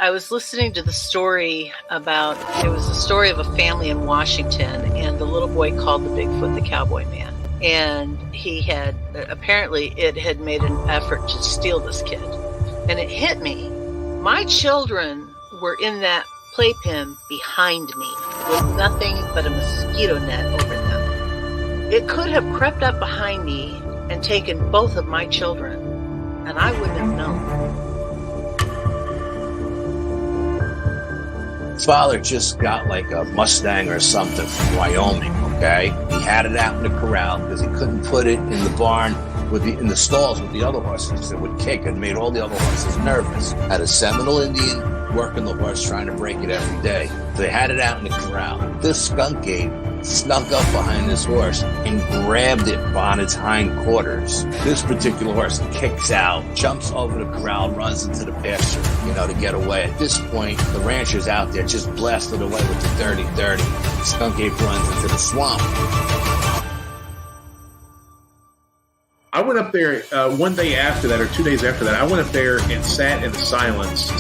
I was listening to the story about, it was a story of a family in Washington, and the little boy called the Bigfoot the Cowboy Man. And he had, apparently it had made an effort to steal this kid. And it hit me. My children were in that playpen behind me with nothing but a mosquito net over them. It could have crept up behind me and taken both of my children, and I wouldn't have known. Father just got like a Mustang or something from Wyoming, okay? He had it out in the corral because he couldn't put it in the barn in the stalls with the other horses. It would kick and made all the other horses nervous. Had a Seminole Indian working the horse trying to break it every day. So they had it out in the corral. This skunk ape snuck up behind this horse and grabbed it on its hind quarters. This particular horse kicks out, jumps over the corral, runs into the pasture, to get away. At this point, the rancher's out there just blasted away with the dirty. Skunk ape runs into the swamp. I went up there one day after that, or 2 days after that. I went up there and sat in the silence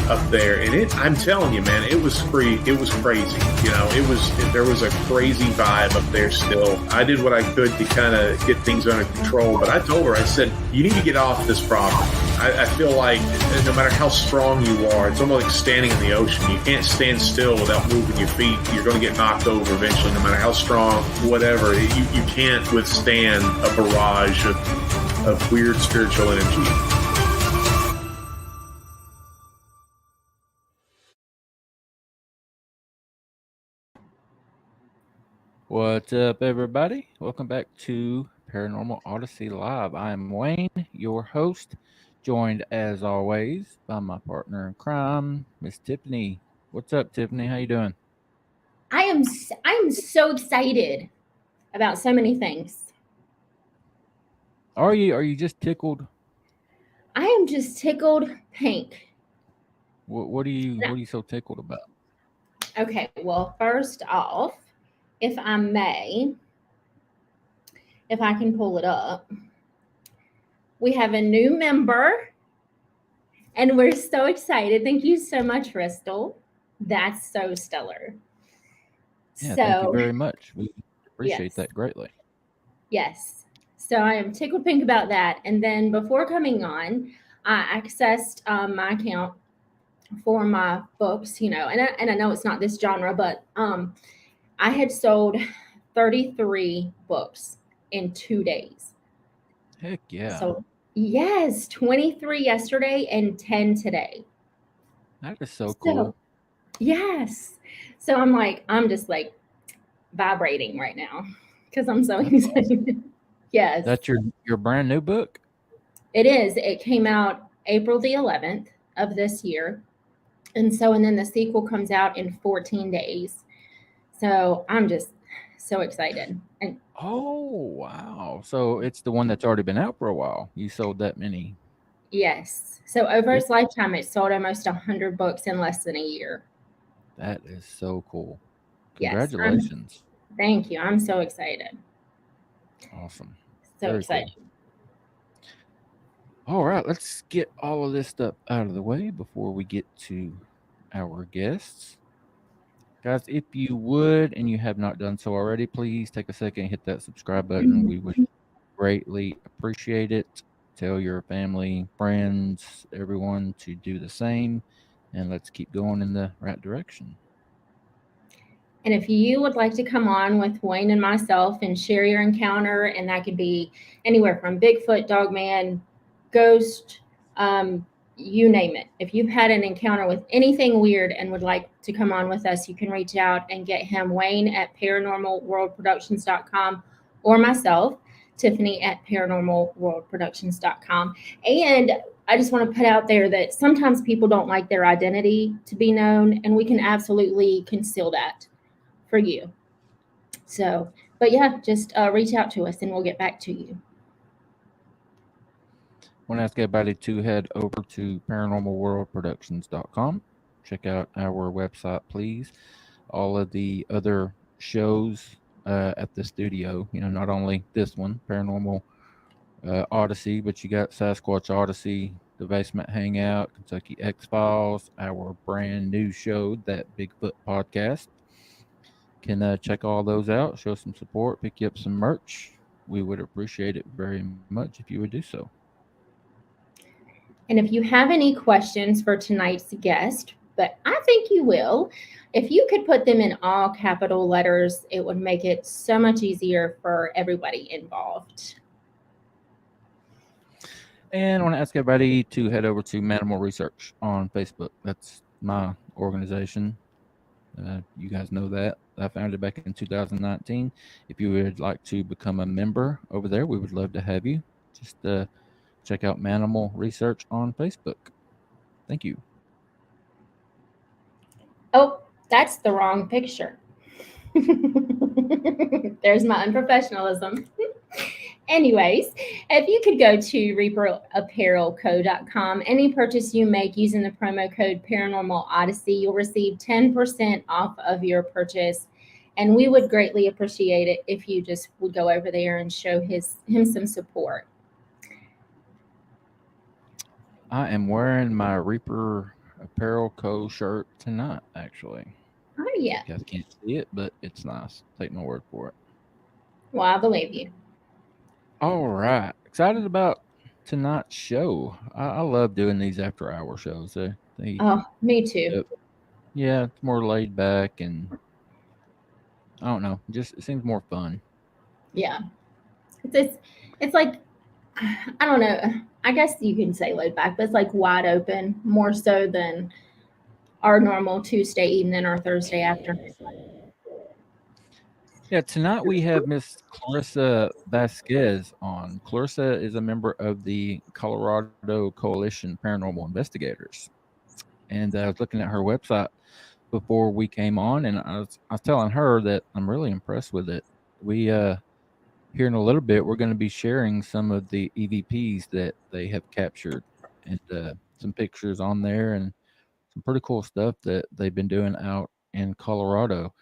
up there, and I'm telling you, man, it was free. It was crazy. There was a crazy vibe up there still. I did what I could to kind of get things under control, but I told her, I said, you need to get off this property. I feel like no matter how strong you are, it's almost like standing in the ocean. You can't stand still without moving your feet. You're going to get knocked over eventually, no matter how strong, whatever. You can't withstand a barrage of weird spiritual energy. What's up, everybody? Welcome back to Paranormal Odyssey Live. I am Wayne, your host, joined as always by my partner in crime, Miss Tiffany. What's up, Tiffany? How you doing? I am so excited about so many things. Are you just tickled? I am just tickled pink. What are you so tickled about? Okay, well, first off, if I may, if I can pull it up, we have a new member, and we're so excited. Thank you so much, Crystal. That's so stellar. Yeah, thank you very much. We appreciate that greatly. Yes. So I am tickled pink about that. And then before coming on, I accessed my account for my books, and I know it's not this genre, but I had sold 33 books in 2 days. Heck yeah. So, yes, 23 yesterday and 10 today. That is so cool. Yes. So I'm just like vibrating right now because I'm so excited. Yes. That's your brand new book? It is. It came out April the 11th of this year. And then the sequel comes out in 14 days. So I'm just so excited. And oh, wow. So it's the one that's already been out for a while. You sold that many. Yes. So over its lifetime, it sold almost 100 books in less than a year. That is so cool. Yes, Congratulations. Thank you. I'm so excited. Awesome. So Very excited. Cool. All right. Let's get all of this stuff out of the way before we get to our guests. Guys, if you would, and you have not done so already, please take a second and hit that subscribe button. We would greatly appreciate it. Tell your family, friends, everyone to do the same, and let's keep going in the right direction. And if you would like to come on with Wayne and myself and share your encounter, and that could be anywhere from Bigfoot, Dogman, Ghost, you name it. If you've had an encounter with anything weird and would like to come on with us, you can reach out and get him, Wayne at paranormalworldproductions.com, or myself, Tiffany at paranormalworldproductions.com. And I just want to put out there that sometimes people don't like their identity to be known, and we can absolutely conceal that for you. So, but yeah, just reach out to us and we'll get back to you. I want to ask everybody to head over to paranormalworldproductions.com. Check out our website, please. All of the other shows at the studio, not only this one, Paranormal Odyssey, but you got Sasquatch Odyssey, The Basement Hangout, Kentucky X Files, our brand new show, That Bigfoot Podcast. Can check all those out, show some support, pick you up some merch. We would appreciate it very much if you would do so. And if you have any questions for tonight's guest, but I think you will, if you could put them in all capital letters, it would make it so much easier for everybody involved. And I want to ask everybody to head over to Manimal Research on Facebook. That's my organization. You guys know that. I founded it back in 2019. If you would like to become a member over there, we would love to have you. Just check out Manimal Research on Facebook. Thank you. Oh, that's the wrong picture. There's my unprofessionalism. Anyways, if you could go to reaperapparelco.com, any purchase you make using the promo code Paranormal Odyssey, you'll receive 10% off of your purchase. And we would greatly appreciate it if you just would go over there and show him some support. I am wearing my Reaper Apparel Co. shirt tonight, actually. Oh, yeah. You guys can't see it, but it's nice. Take my word for it. Well, I believe you. All right. Excited about tonight's show. I love doing these after hour shows. Oh, me too. Yeah, it's more laid back and I don't know. Just it seems more fun. Yeah. It's like, I don't know. I guess you can say laid back, but it's like wide open more so than our normal Tuesday evening or Thursday afternoon. Yeah, tonight we have Miss Clarissa Vasquez on. Clarissa is a member of the Colorado Coalition Paranormal Investigators. And I was looking at her website before we came on, and I was telling her that I'm really impressed with it. We here in a little bit, we're going to be sharing some of the EVPs that they have captured and some pictures on there and some pretty cool stuff that they've been doing out in Colorado.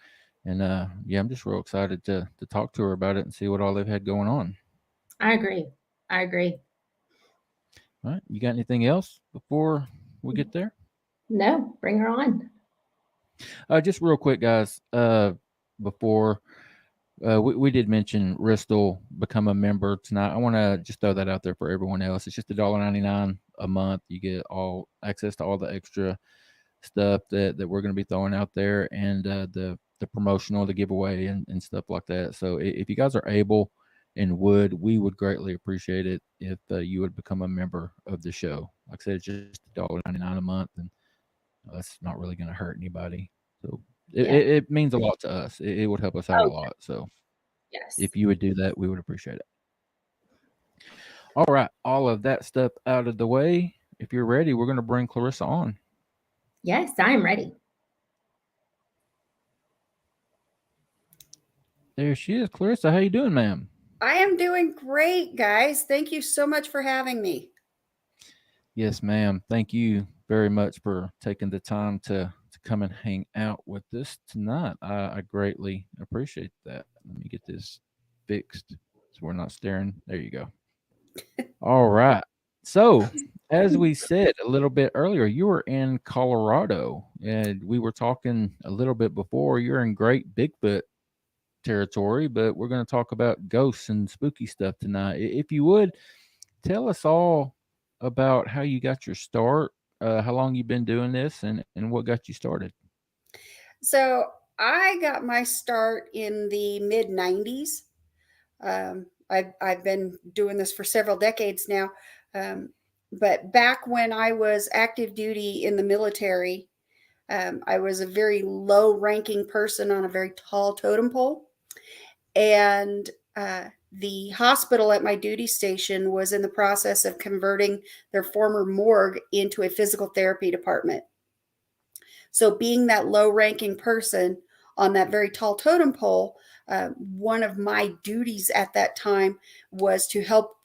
And yeah, I'm just real excited to talk to her about it and see what all they've had going on. I agree. All right. You got anything else before we get there? No, bring her on. Just real quick, guys. Before we did mention Ristol become a member tonight. I want to just throw that out there for everyone else. It's just $1.99 a month. You get all access to all the extra stuff that we're going to be throwing out there and the promotional, the giveaway and stuff like that. So if you guys are able and we would greatly appreciate it if you would become a member of the show. Like I said, it's just $1.99 a month, and that's not really going to hurt anybody. So it means a lot to us. It would help us out a lot. So yes, if you would do that, we would appreciate it. All right, all of that stuff out of the way. If you're ready, we're going to bring Clarissa on. Yes, I'm ready. There she is. Clarissa, how you doing, ma'am? I am doing great, guys. Thank you so much for having me. Yes, ma'am. Thank you very much for taking the time to come and hang out with us tonight. I greatly appreciate that. Let me get this fixed so we're not staring. There you go. All right. So, as we said a little bit earlier, you were in Colorado, and we were talking a little bit before. You're in great Bigfoot territory, but we're going to talk about ghosts and spooky stuff tonight. If you would, tell us all about how you got your start, how long you've been doing this, and what got you started. So I got my start in the mid 90s. I've been doing this for several decades now. But back when I was active duty in the military, I was a very low ranking person on a very tall totem pole. And the hospital at my duty station was in the process of converting their former morgue into a physical therapy department. So being that low ranking person on that very tall totem pole, one of my duties at that time was to help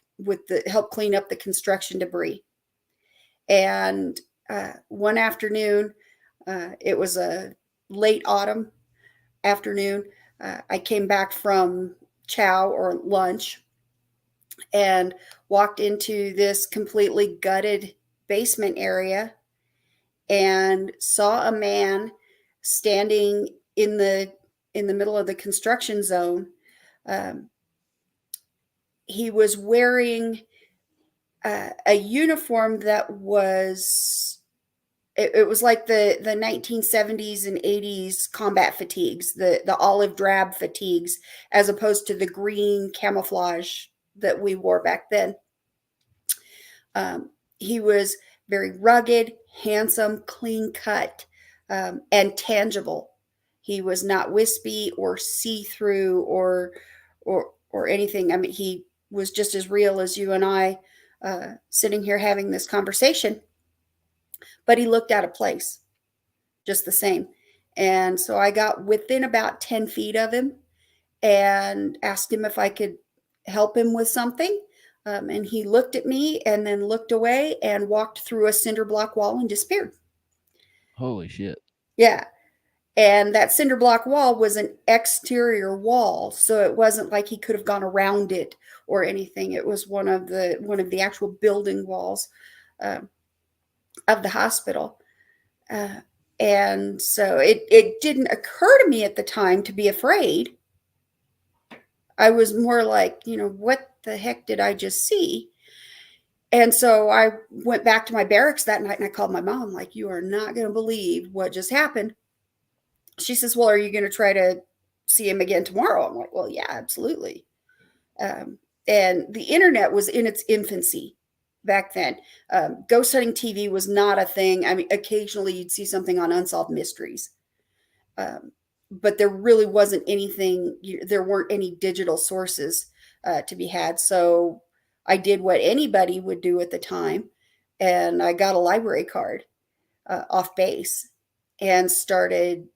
clean up the construction debris. And one afternoon, it was a late autumn afternoon, I came back from chow or lunch and walked into this completely gutted basement area and saw a man standing in the middle of the construction zone. Um, he was wearing a uniform that was it was like the 1970s and 80s combat fatigues, the olive drab fatigues, as opposed to the green camouflage that we wore back then. He was very rugged, handsome, clean cut, and tangible. He was not wispy or see through or anything. I mean, he was just as real as you and I, sitting here having this conversation. But he looked out of place, just the same. And so I got within about 10 feet of him and asked him if I could help him with something. And he looked at me and then looked away and walked through a cinder block wall and disappeared. Holy shit. Yeah. And that cinder block wall was an exterior wall, so it wasn't like he could have gone around it or anything. It was one of the actual building walls of the hospital. And so it didn't occur to me at the time to be afraid. I was more like, what the heck did I just see? And so I went back to my barracks that night and I called my mom, like, you are not going to believe what just happened. She says, well, are you going to try to see him again tomorrow? I'm like, well, yeah, absolutely. And the internet was in its infancy back then. Ghost hunting TV was not a thing. I mean, occasionally you'd see something on Unsolved Mysteries. But there really wasn't anything, there weren't any digital sources to be had. So I did what anybody would do at the time. And I got a library card off base and started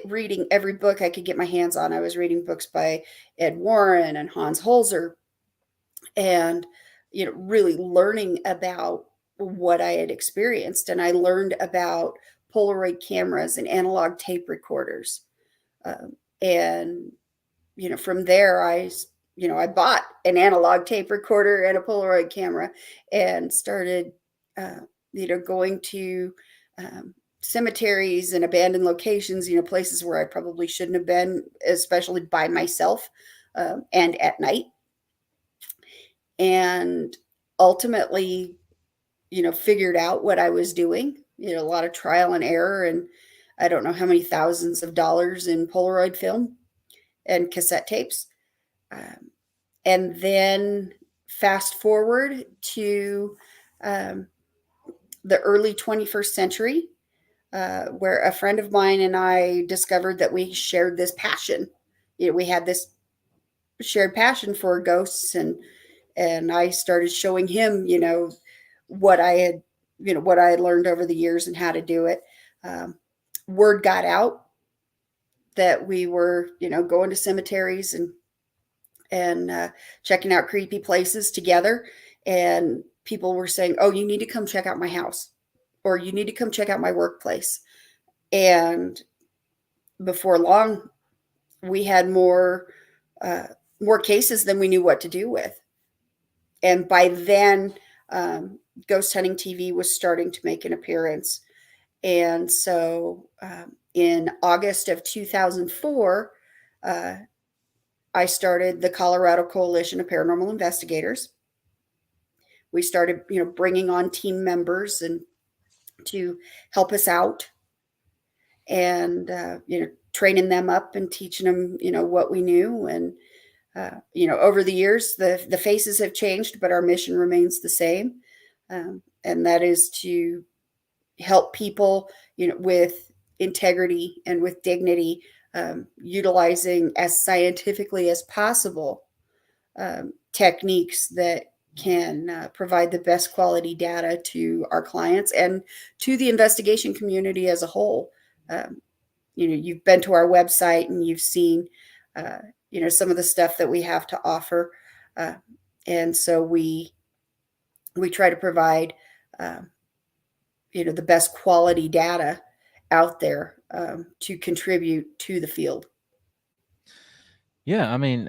reading every book I could get my hands on. I was reading books by Ed Warren and Hans Holzer, and really learning about what I had experienced. And I learned about Polaroid cameras and analog tape recorders. And from there, I bought an analog tape recorder and a Polaroid camera and started, going to cemeteries and abandoned locations, places where I probably shouldn't have been, especially by myself, and at night. And ultimately, figured out what I was doing, a lot of trial and error, and I don't know how many thousands of dollars in Polaroid film and cassette tapes. And then fast forward to the early 21st century, where a friend of mine and I discovered that we shared this passion. We had this shared passion for ghosts, and I started showing him, what I had learned over the years and how to do it. Word got out that we were, going to cemeteries and checking out creepy places together. And people were saying, oh, you need to come check out my house, or you need to come check out my workplace. And before long, we had more cases than we knew what to do with. And by then, Ghost Hunting TV was starting to make an appearance. And so in August of 2004, I started the Colorado Coalition of Paranormal Investigators. We started, bringing on team members and to help us out, and training them up and teaching them, what we knew. And over the years, the faces have changed, but our mission remains the same, and that is to help people, with integrity and with dignity, utilizing as scientifically as possible techniques that can provide the best quality data to our clients and to the investigation community as a whole. You've been to our website and you've seen, some of the stuff that we have to offer. And so we try to provide, the best quality data out there to contribute to the field. Yeah, I mean,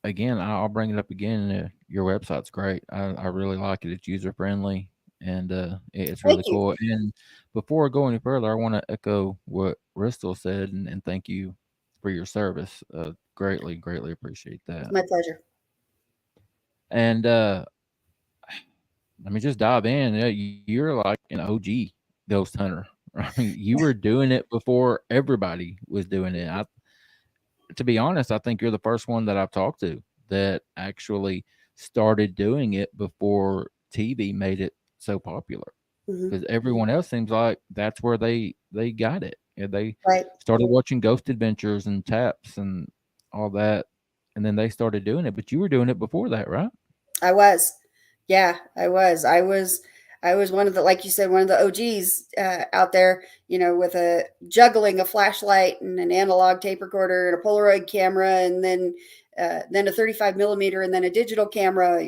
again, I'll bring it up again. Your website's great. I really like it. It's user friendly, and it's Thank really you. cool. And before I go any further, I want to echo what Bristol said, and thank you for your service. Greatly appreciate It's that. my pleasure. And let me just dive in. Yeah, you're like an OG ghost hunter. Right? You were doing it before everybody was doing it. To be honest, I think you're the first one that I've talked to that actually started doing it before TV made it so popular. Hmm. Because everyone else seems like that's where they got it. Yeah, they Right. started watching Ghost Adventures and Taps and all that, and then they started doing it. But you were doing it before that, right? I was. Yeah, I was. I was one of the, like you said, one of the OGs out there, with a juggling a flashlight and an analog tape recorder and a Polaroid camera, and then a 35 millimeter, and then a digital camera.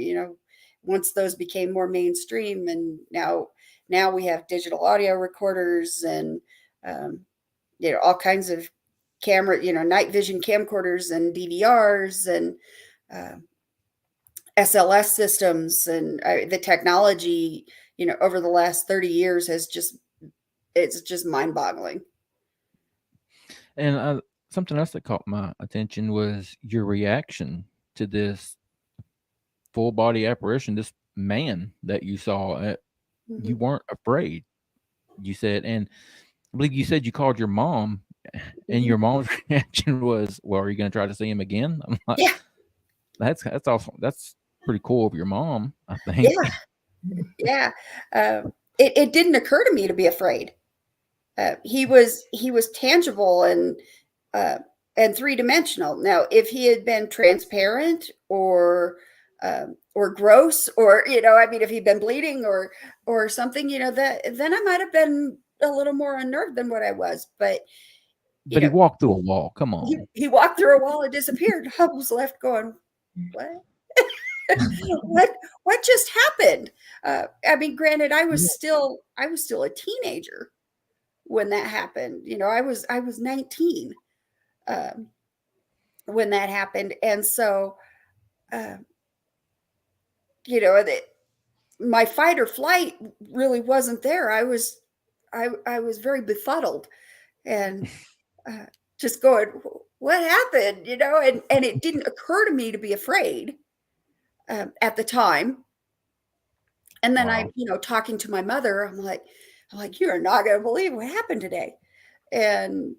Once those became more mainstream, and now we have digital audio recorders and um, all kinds of camera, night vision camcorders and DVRs and uh, SLS systems, and the technology, over the last 30 years it's just mind boggling. And something else that caught my attention was your reaction to this full body apparition, this man that you saw. You Hmm. weren't afraid, you said, and I believe you said you called your mom, and Hmm. your mom's reaction was, "Well, are you going to try to see him again?" I'm like, Yeah. "That's awesome. That's pretty cool of your mom, I think." Yeah. Yeah. It didn't occur to me to be afraid. He was tangible uh, and three-dimensional. Now, if he had been transparent or gross, or I mean, if he'd been bleeding or something, that then I might have been a little more unnerved than what I was. But you But he know, walked through a wall. Come he, on. he walked through a wall and disappeared. I was left going, what? what just happened? I mean, granted, I was still a teenager when that happened. I was 19 um, when that happened, and so uh, that my fight or flight really wasn't there. I was very befuddled and uh, just going, what happened? And it didn't occur to me to be afraid at the time. And then Wow. talking to my mother, I'm like, you are not going to believe what happened today. And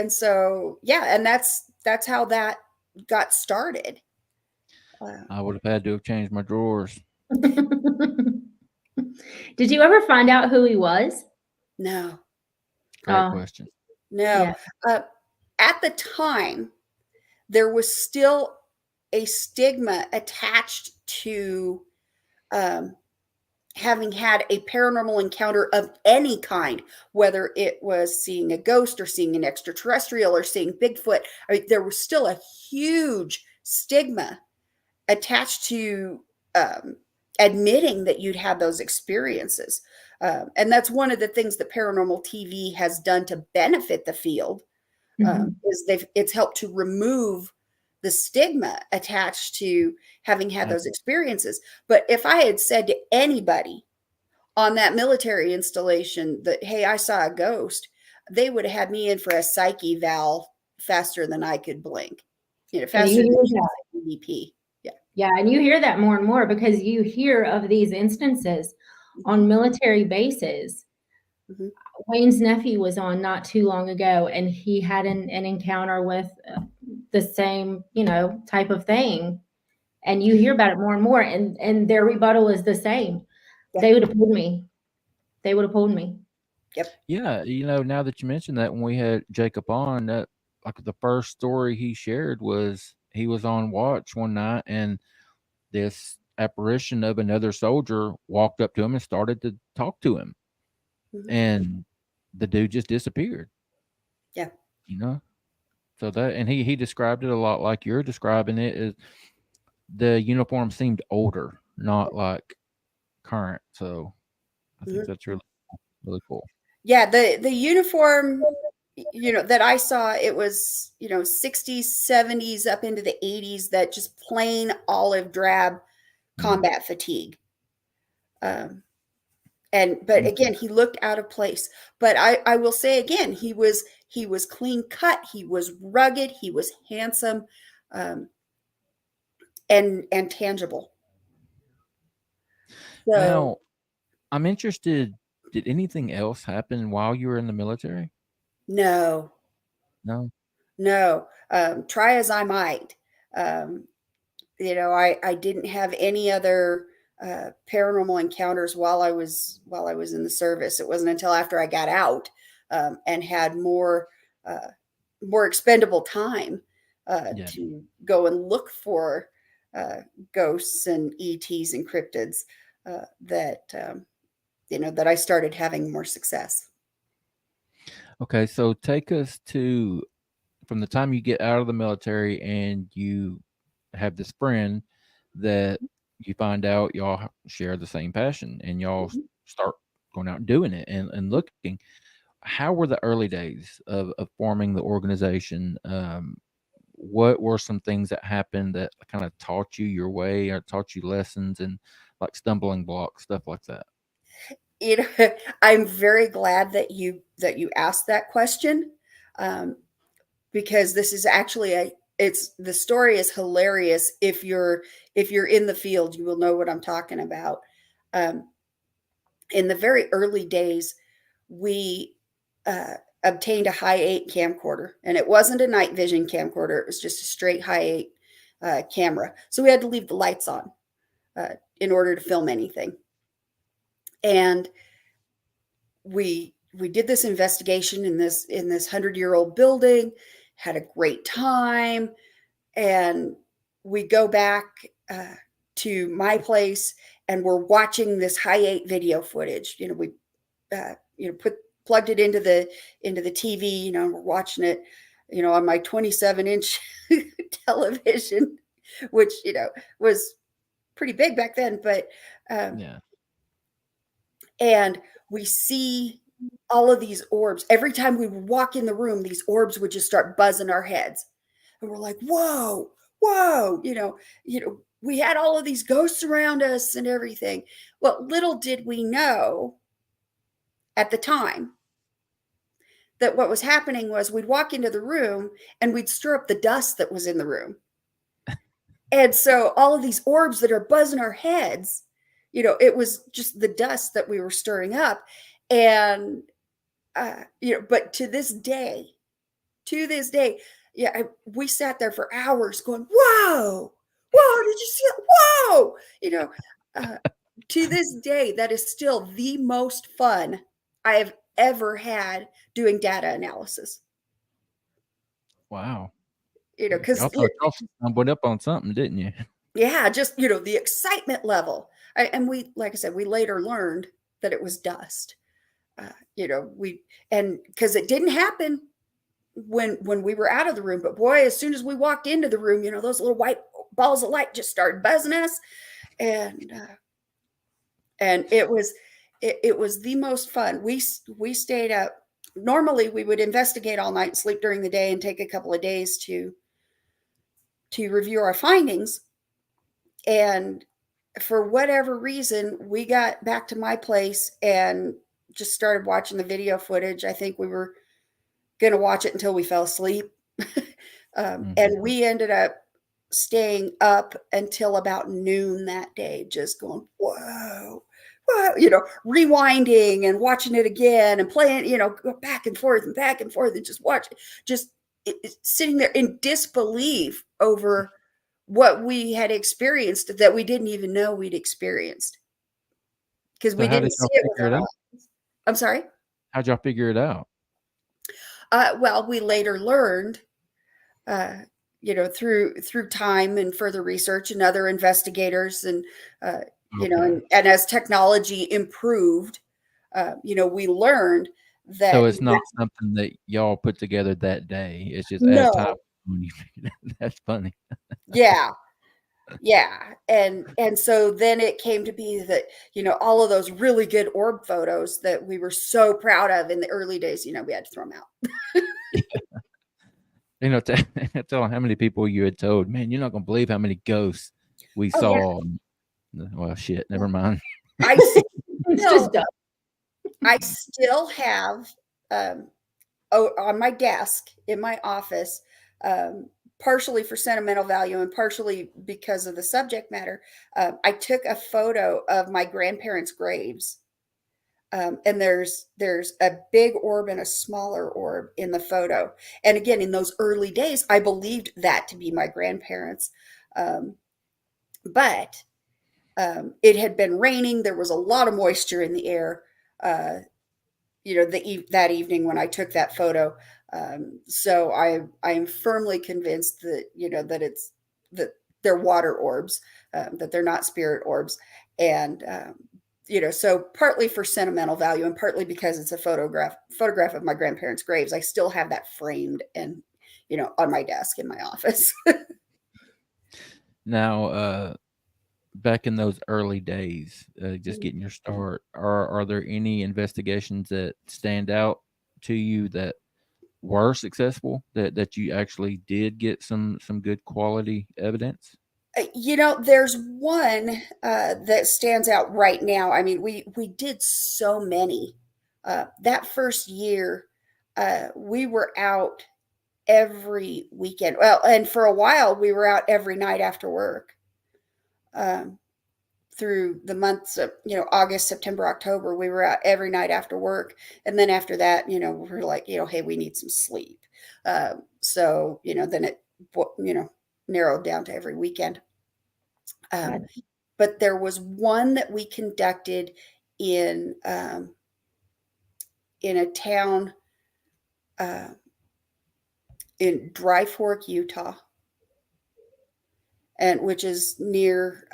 so, yeah, and that's how that got started. Uh, I would have had to have changed my drawers. Did you ever find out who he was? no, Great Oh, question. no. yeah. Uh, at the time, there was still a stigma attached to um, having had a paranormal encounter of any kind, whether it was seeing a ghost or seeing an extraterrestrial or seeing Bigfoot. I mean, there was still a huge stigma attached to um, admitting that you'd had those experiences. And that's one of the things that paranormal TV has done to benefit the field, Mhm. is it's helped to remove the stigma attached to having had Ab- those experiences. But if I had said to anybody on that military installation that, hey, I saw a ghost, they would have had me in for a psyche eval faster than I could blink, And faster you than hear that. EVP. Yeah. Yeah, and you hear that more and more because you hear of these instances Mhm. on military bases. Mhm. Wayne's nephew was on not too long ago, and he had an encounter with the same, type of thing. And you hear about it more and more, and their rebuttal is the same. Yeah. They would have pulled me. They would have pulled me. Yep. Yeah, now that you mentioned that, when we had Jacob on, that like the first story he shared was he was on watch one night, and this apparition of another soldier walked up to him and started to talk to him, Mhm. and the dude just disappeared. Yeah. You know, so that, and he described it a lot like you're describing it. Is the uniform seemed older, not like current. So I think Mhm. that's really cool. Yeah. The uniform, that I saw, it was, 60s, 70s, up into the 80s, that just plain olive drab Mm. combat fatigue. Um, But again, he looked out of place. But I will say again, he was clean cut, he was rugged, he was handsome, and tangible. So Now, I'm interested. Did anything else happen while you were in the military? no, No. try as I might, I didn't have any other paranormal encounters while I was in the service. It wasn't until after I got out, and had more expendable time Yeah. to go and look for ghosts and ETs and cryptids, that I started having more success. Okay, so take us to from the time you get out of the military and you have this friend that you find out y'all share the same passion and y'all Mhm. start going out and doing it and looking. How were the early days of forming the organization? What were some things that happened that kind of taught you your way or taught you lessons and like stumbling blocks, stuff like that? I'm very glad that you asked that question, because this is actually the story is hilarious. If you're in the field, you will know what I'm talking about. Um, in the very early days, we obtained a high 8 camcorder, and it wasn't a night vision camcorder. It was just a straight high 8 camera. So we had to leave the lights on in order to film anything. And we did this investigation in this 100-year-old building, had a great time, and we go back to my place, and we're watching this high 8 video footage. We plugged it into the TV, and we're watching it, on my 27-inch television, which was pretty big back then. But Yeah. and we see all of these orbs. Every time we would walk in the room, these orbs would just start buzzing our heads, and we're like, "Whoa, whoa!" We had all of these ghosts around us and everything. Well, little did we know at the time that what was happening was we'd walk into the room and we'd stir up the dust that was in the room. And so all of these orbs that are buzzing our heads, it was just the dust that we were stirring up. And, but to this day, yeah, we sat there for hours going, whoa, did you see it? Whoa, to this day, that is still the most fun I have ever had doing data analysis. Wow. Because Y'all thought y'all stumbled up on something, didn't you? yeah, just the excitement level. And we, like I said, we later learned that it was dust. Because it didn't happen when we were out of the room, but boy, as soon as we walked into the room, those little white balls of light just started buzzing us, and it was the most fun. We stayed up. Normally, we would investigate all night, sleep during the day, and take a couple of days to review our findings. And for whatever reason, we got back to my place and just started watching the video footage. I think we were going to watch it until we fell asleep. And we ended up staying up until about noon that day, just going, whoa, rewinding and watching it again and playing, go back and forth and just watch it, just sitting there in disbelief over what we had experienced that we didn't even know we'd experienced, because we didn't see it with our eyes. I'm sorry? How'd y'all figure it out? Well, we later learned, through time and further research and other investigators, and and as technology improved, we learned that. So it's not something that y'all put together that day. It's just No. as time when you figured it out. That's funny. Yeah. And so then it came to be that, all of those really good orb photos that we were so proud of in the early days, we had to throw them out. Telling how many people you had told, man, you're not going to believe how many ghosts we saw. Yeah. Well, shit, never mind. It's just done. I still have on my desk in my office, partially for sentimental value and partially because of the subject matter. I took a photo of my grandparents' graves. And there's a big orb and a smaller orb in the photo. And again, in those early days, I believed that to be my grandparents. But it had been raining. There was a lot of moisture in the air. That evening when I took that photo. So I am firmly convinced that that they're water orbs, that they're not spirit orbs, and so partly for sentimental value and partly because it's a photograph of my grandparents' graves. I still have that framed and on my desk in my office. Now, back in those early days, just getting your start, are there any investigations that stand out to you that were successful, that you actually did get some good quality evidence? There's one that stands out right now. I mean, we did so many. That first year, we were out every weekend. Well, and for a while, we were out every night after work. Through the months of August, September, October, we were out every night after work, and then after that, we were like, hey, we need some sleep. So then it narrowed down to every weekend. But there was one that we conducted in a town in Dry Fork, Utah, and which is near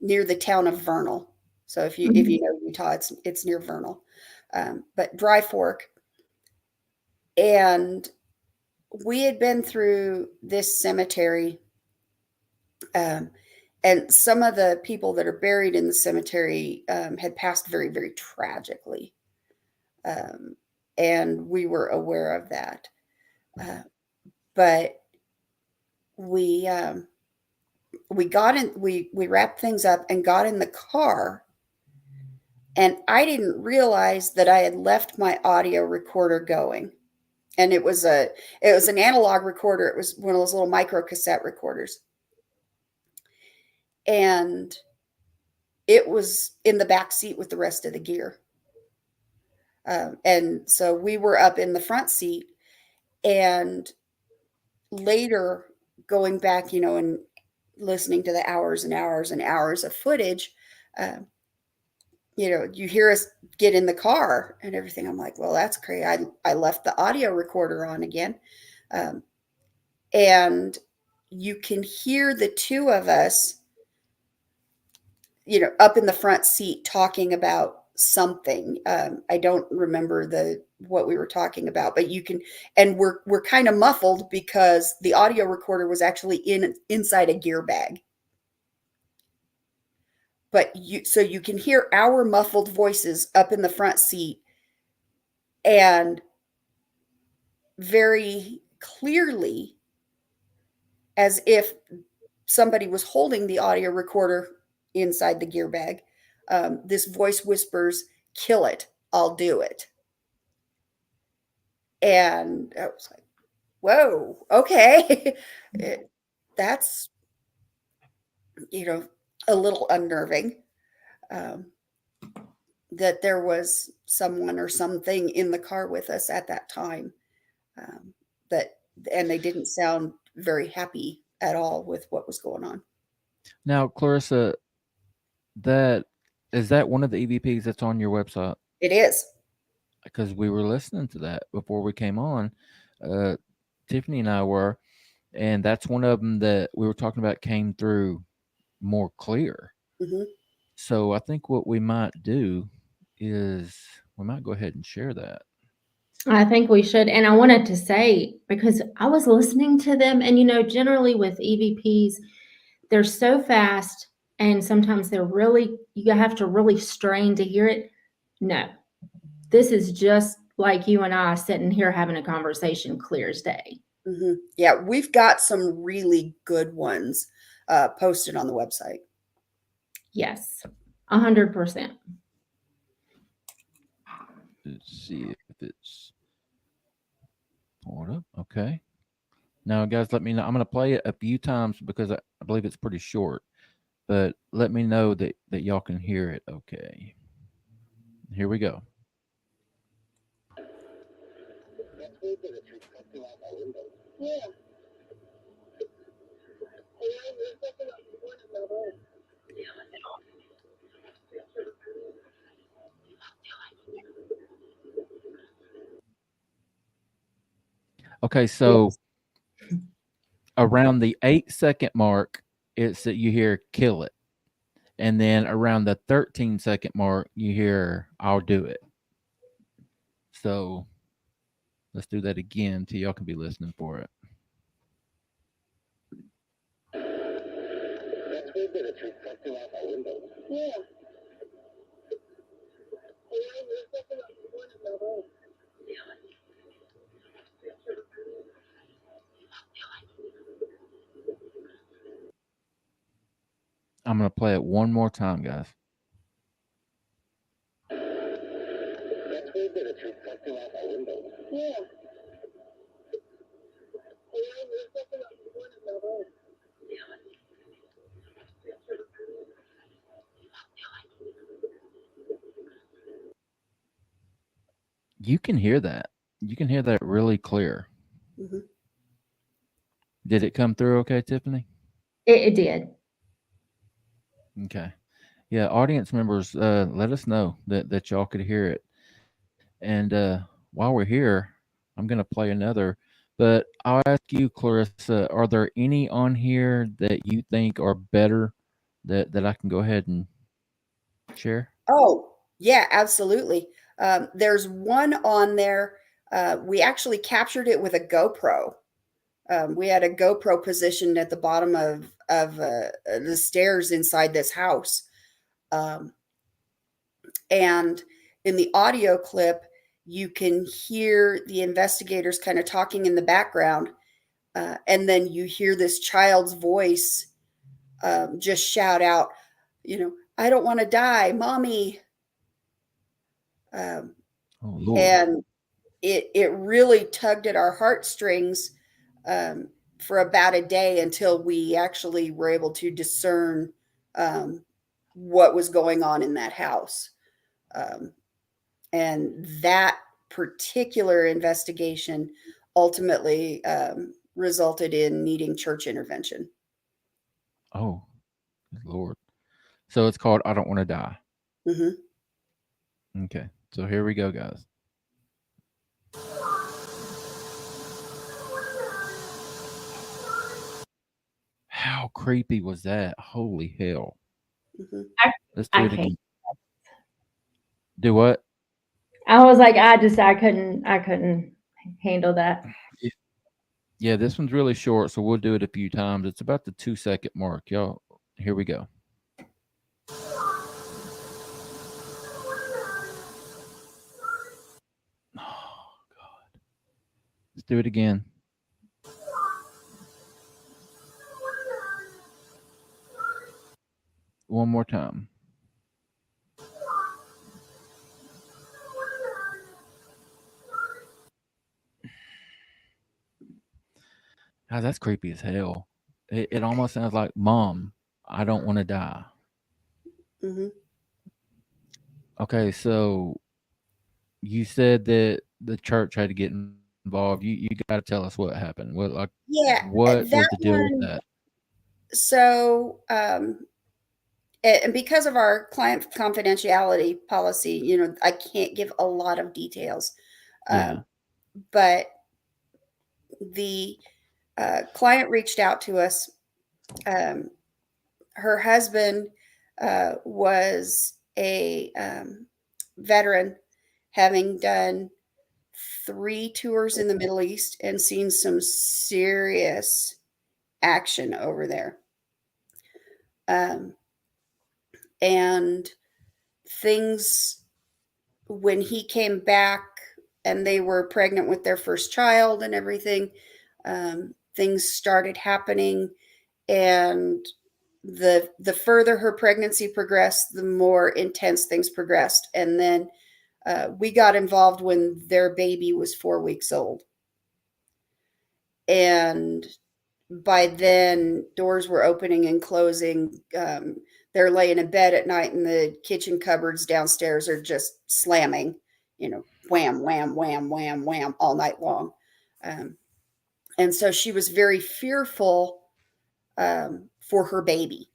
the town of Vernal. So if you know Utah, it's near Vernal, but Dry Fork. And we had been through this cemetery, and some of the people that are buried in the cemetery had passed very, very tragically, and we were aware of that. But we got in, we wrapped things up and got in the car, and I didn't realize that I had left my audio recorder going. And it was an analog recorder. It was one of those little micro cassette recorders. And it was in the back seat with the rest of the gear. And so we were up in the front seat, and later going back, and listening to the hours and hours and hours of footage, you hear us get in the car and everything. I'm like, well, that's crazy. I left the audio recorder on again. And you can hear the two of us, up in the front seat talking about something. I don't remember what we were talking about, but you can, and we're kind of muffled because the audio recorder was actually inside a gear bag. But so you can hear our muffled voices up in the front seat, and very clearly, as if somebody was holding the audio recorder inside the gear bag, this voice whispers, "Kill it, I'll do it." And I was like, whoa, okay. That's, a little unnerving, that there was someone or something in the car with us at that time, and they didn't sound very happy at all with what was going on. Now, Clarissa, is that one of the EVPs that's on your website? It is. Because we were listening to that before we came on. Tiffany and I were, and that's one of them that we were talking about came through more clear. Mm-hmm. So I think what we might do is we might go ahead and share that. I think we should. And I wanted to say, because I was listening to them, and generally with EVPs, they're so fast, and sometimes you have to really strain to hear it. No, this is just like you and I sitting here having a conversation, clear as day. Mm-hmm. Yeah, we've got some really good ones posted on the website. Yes, 100%. to see if it's pulled up. Okay. Now, guys, let me know. I'm going to play it a few times because I believe it's pretty short. But let me know that y'all can hear it. Okay. Here we go. Okay, so around the 8-second mark, it's that you hear "kill it," and then around the 13-second mark, you hear "I'll do it." So let's do that again till y'all can be listening for it. I'm going to play it one more time, guys. You can hear that. You can hear that really clear. Mm-hmm. Did it come through okay, Tiffany? It did. Okay. Yeah, audience members, let us know that y'all could hear it. And while we're here, I'm going to play another. But I'll ask you, Clarissa, are there any on here that you think are better that I can go ahead and share? Oh, yeah, absolutely. There's one on there. We actually captured it with a GoPro. We had a GoPro positioned at the bottom of the stairs inside this house. And in the audio clip, you can hear the investigators kind of talking in the background. And then you hear this child's voice just shout out, I don't want to die, mommy. Oh, Lord. And it really tugged at our heartstrings for about a day until we actually were able to discern what was going on in that house. And that particular investigation ultimately resulted in needing church intervention. Oh, good Lord. So it's called I Don't Want to Die. Mm-hmm. Okay. So here we go, guys. How creepy was that? Holy hell. Mm-hmm. Let's do I it can't. again. Do what? I was like, I couldn't handle that. Yeah, this one's really short, so we'll do it a few times. It's about the 2-second mark. Y'all, here we go. Oh, God. Let's do it again. One more time. God, that's creepy as hell. It almost sounds like, Mom, I don't want to die. Mm-hmm. Okay, so you said that the church had to get involved. You got to tell us what happened. Yeah, What was that the deal with one. that? So, and because of our client confidentiality policy, I can't give a lot of details. Yeah. But the client reached out to us. Her husband was a veteran, having done 3 tours in the Middle East and seen some serious action over there. And things, when he came back and they were pregnant with their first child and everything, things started happening. And the further her pregnancy progressed, the more intense things progressed. And then We got involved when their baby was 4 weeks old. And by then, doors were opening and closing. They're laying in bed at night, and the kitchen cupboards downstairs are just slamming, wham, wham, wham, wham, wham, all night long. Um, and so she was very fearful for her baby.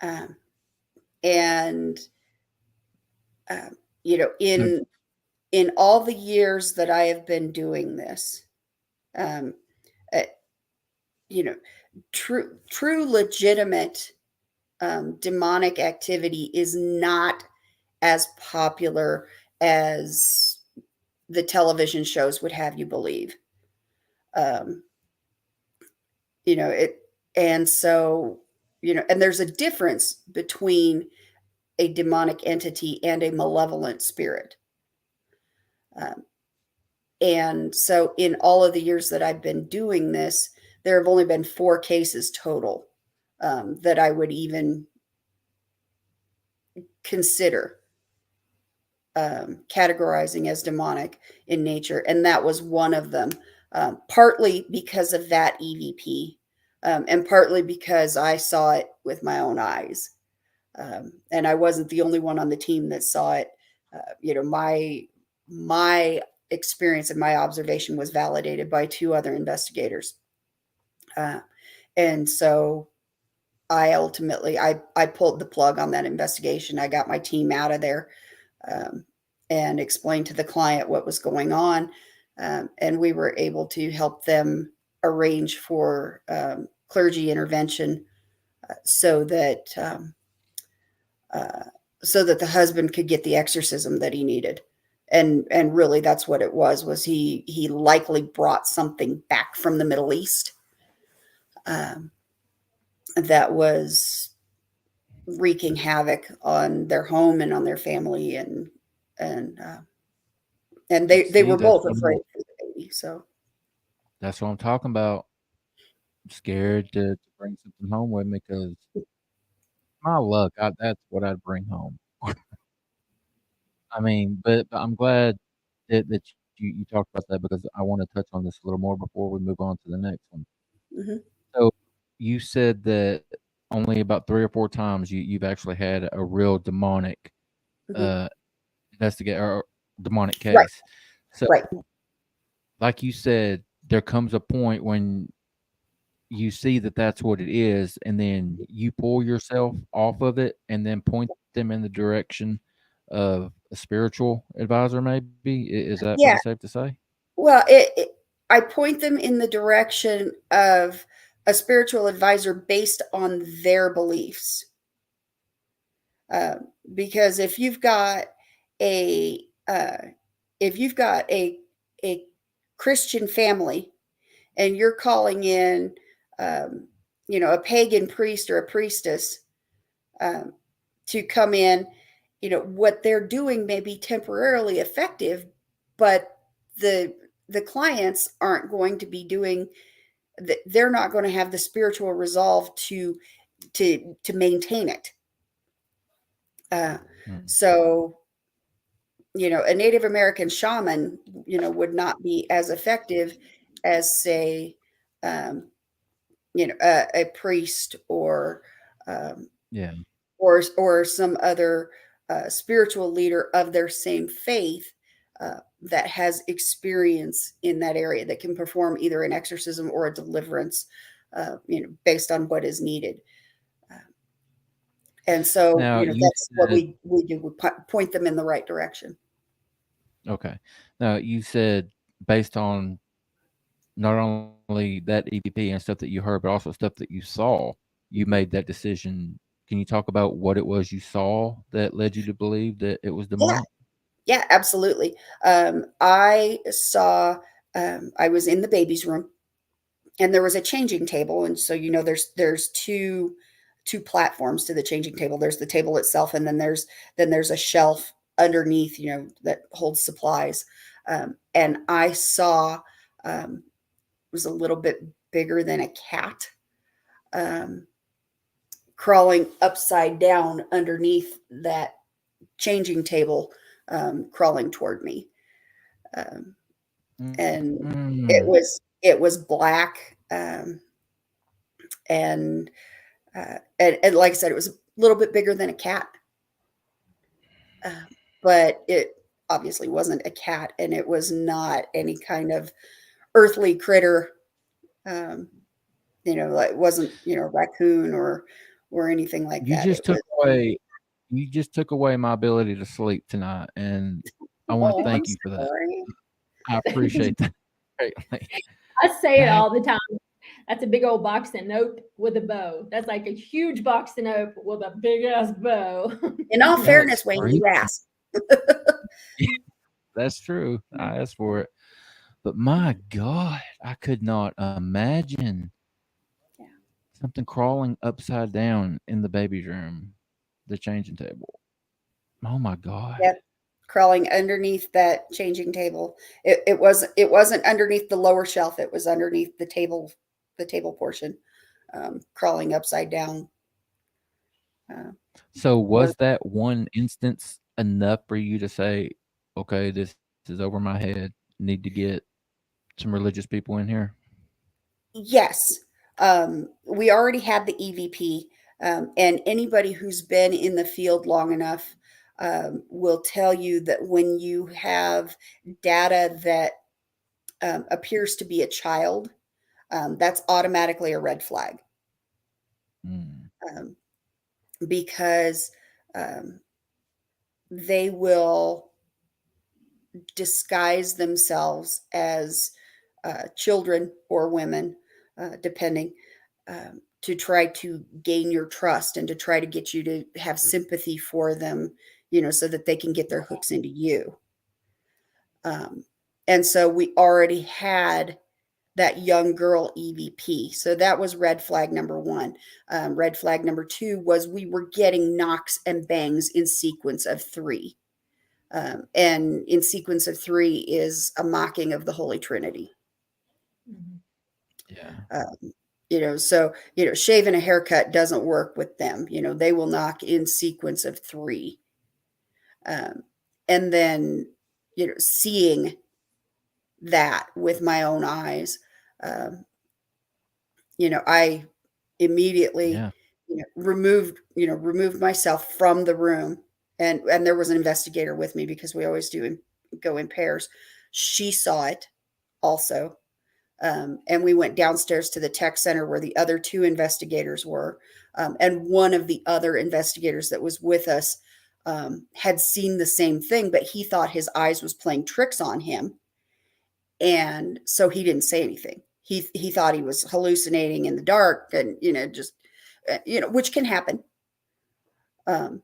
Um, and in all the years that I have been doing this, um, uh, true legitimate demonic activity is not as popular as the television shows would have you believe. Um, it, and so, and there's a difference between a demonic entity and a malevolent spirit. Um, and so, in all of the years that I've been doing this, there have only been 4 cases total that I would even consider categorizing as demonic in nature. And that was one of them, partly because of that EVP, and partly because I saw it with my own eyes. And I wasn't the only one on the team that saw it. My experience and my observation was validated by 2 other investigators. And so I ultimately, I pulled the plug on that investigation. I got my team out of there, and explained to the client what was going on. And we were able to help them arrange for clergy intervention, so that the husband could get the exorcism that he needed. And really, that's what it was he likely brought something back from the Middle East that was wreaking havoc on their home and on their family, and they were both afraid for the baby. So that's what I'm talking about. I'm scared to bring something home with me because my luck, that's what I'd bring home. I mean, but I'm glad that you talked about that because I want to touch on this a little more before we move on to the next one. mhm. So you said that only about 3 or 4 times you've actually had a real demonic Mhm. investigate or demonic Right, case. So, right. like you said, there comes a point when you see that that's what it is, and then you pull yourself off of it, and then point them in the direction of a spiritual advisor. Maybe is that Yeah. pretty safe to say? Well, I point them in the direction of a spiritual advisor based on their beliefs. Uh, because a uh, if you've got a Christian family, and you're calling in, um, a pagan priest or a priestess, um, to come in, what they're doing may be temporarily effective, but the clients aren't going to be doing. They're not going to have the spiritual resolve to maintain it. Uh, Mm. so a Native American shaman, would not be as effective as, say, um, a priest, um, Yeah. or some other spiritual leader of their same faith, that has experience in that area, that can perform either an exorcism or a deliverance, based on what is needed. Uh, and so, Now you that's what said we do. We point them in the right direction. okay. Now you said based on not only that EVP and stuff that you heard, but also stuff that you saw, you made that decision. Can you talk about what it was you saw that led you to believe that it was Yeah, demonic? yeah, absolutely. I saw. I was in the baby's room, and there was a changing table, and so there's two platforms to the changing table. There's the table itself, and then there's a shelf underneath, that holds supplies. And I saw, was a little bit bigger than a cat, um, crawling upside down underneath that changing table, crawling toward me. And Mm. it was black, and and like I said, it was a little bit bigger than a cat, but it obviously wasn't a cat, and it was not any kind of earthly critter. Um, it wasn't, a raccoon or anything like You that. just It was, took away you just took away my ability to sleep tonight, and I want to oh, I'm thank you for that. sorry. I appreciate that greatly. I say it That all the time. That's a big old box of nope with a bow. That's like a huge box of nope with a big ass bow. In all that's fairness, Wayne, you freaky. asked. That's true. I asked for it. But my God, I could not imagine Yeah. something crawling upside down in the baby's room, the changing table. Oh my God. Yep. Crawling underneath that changing table. It wasn't underneath the lower shelf. It was underneath the table portion, crawling upside down. Uh, So was was that one instance enough for you to say, okay, this is over my head. Need to get some religious people in here? Yes. We already had the EVP, and anybody who's been in the field long enough will tell you that when you have data that appears to be a child, that's automatically a red flag, Mm, um, because um, they will disguise themselves as children or women, depending, to try to gain your trust and to try to get you to have sympathy for them, so that they can get their hooks into you. Um, and so we already had that young girl EVP. So that was red flag number one. Red flag number two was we were getting knocks and bangs in sequence of three. And in sequence of three is a mocking of the Holy Trinity. yeah. So, shaving a haircut doesn't work with them. They will knock in sequence of three. Um, and then, seeing that with my own eyes, um, I immediately, Yeah. removed myself from the room, and there was an investigator with me because we always go in pairs. She saw it also. And we went downstairs to the tech center where the other two investigators were. And one of the other investigators that was with us had seen the same thing, but he thought his eyes was playing tricks on him. And so he didn't say anything. He thought he was hallucinating in the dark, and, just, which can happen. Um,